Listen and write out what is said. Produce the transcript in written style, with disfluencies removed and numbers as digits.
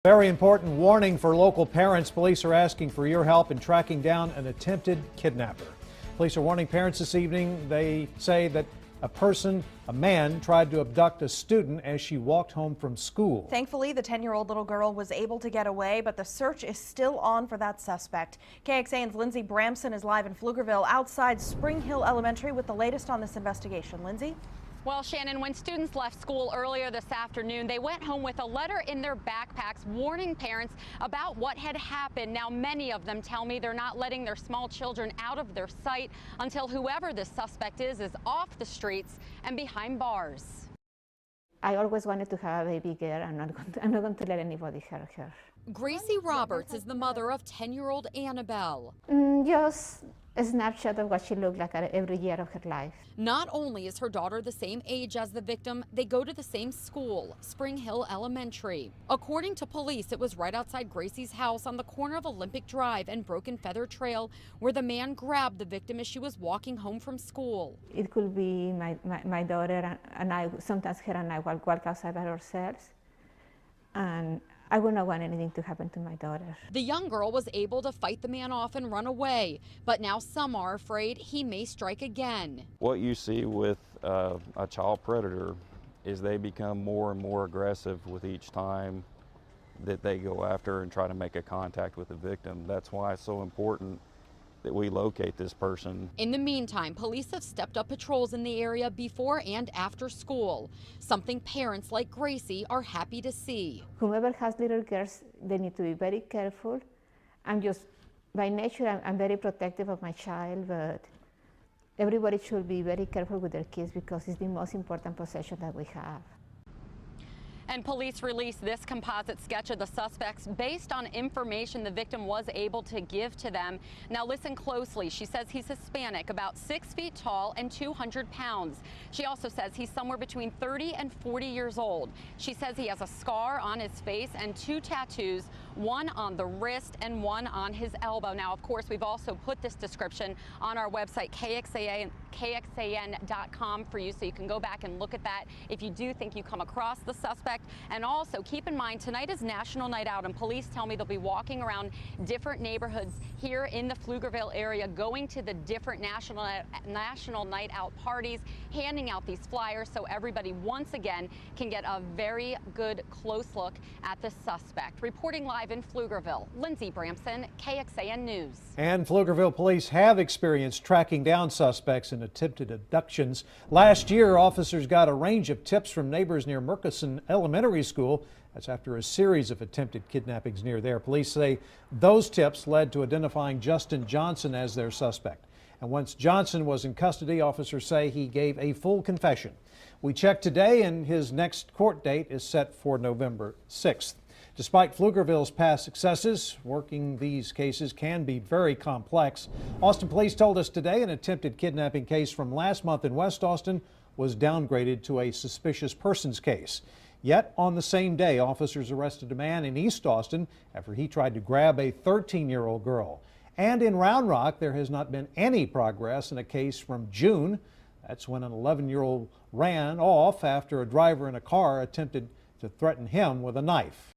Very important warning for local parents. Police are asking for your help in tracking down an attempted kidnapper. Police are warning parents this evening. They say that a man tried to abduct a student as she walked home from school. Thankfully, the 10-year-old little girl was able to get away, but the search is still on for that suspect. KXAN's Lindsey Bramson is live in Pflugerville outside Spring Hill Elementary with the latest on this investigation. Lindsey? Well, Shannon, when students left school earlier this afternoon, they went home with a letter in their backpacks warning parents about what had happened. Now, many of them tell me they're not letting their small children out of their sight until whoever this suspect is off the streets and behind bars. I always wanted to have a baby girl. I'm not going to let anybody hurt her. Gracie Roberts is the mother of 10-year-old Annabelle. Just a snapshot of what she looked like every year of her life. Not only is her daughter the same age as the victim, they go to the same school, Spring Hill Elementary. According to police, it was right outside Gracie's house on the corner of Olympic Drive and Broken Feather Trail where the man grabbed the victim as she was walking home from school. It could be my daughter and I, sometimes her and I walk outside by ourselves, and I would not want anything to happen to my daughter. The young girl was able to fight the man off and run away, but now some are afraid he may strike again. What you see with a child predator is they become more and more aggressive with each time that they go after and try to make a contact with the victim. That's why it's so important that we locate this person. In the meantime, police have stepped up patrols in the area before and after school, something parents like Gracie are happy to see. Whoever has little girls, they need to be very careful. I'm just, by nature, I'm very protective of my child, but everybody should be very careful with their kids because it's the most important possession that we have. And police released this composite sketch of the suspects based on information the victim was able to give to them. Now listen closely. She says he's Hispanic, about 6 feet tall and 200 pounds. She also says he's somewhere between 30 and 40 years old. She says he has a scar on his face and 2 tattoos, one on the wrist and one on his elbow. Now, of course, we've also put this description on our website, KXAN.com, for you, so you can go back and look at that if you do think you come across the suspect. And also keep in mind, tonight is National Night Out, and police tell me they'll be walking around different neighborhoods here in the Pflugerville area, going to the different National Night Out parties, handing out these flyers so everybody once again can get a very good close look at the suspect. Reporting live in Pflugerville, Lindsey Bramson, KXAN News. And Pflugerville police have experienced tracking down suspects in attempted abductions. Last year, officers got a range of tips from neighbors near Murchison Elementary School. That's after a series of attempted kidnappings near there. Police say those tips led to identifying Justin Johnson as their suspect. And once Johnson was in custody, officers say he gave a full confession. We checked today, and his next court date is set for November 6th. Despite Pflugerville's past successes, working these cases can be very complex. Austin police told us today an attempted kidnapping case from last month in West Austin was downgraded to a suspicious persons case. Yet on the same day, officers arrested a man in East Austin after he tried to grab a 13-year-old girl. And in Round Rock, there has not been any progress in a case from June. That's when an 11-year-old ran off after a driver in a car attempted to threaten him with a knife.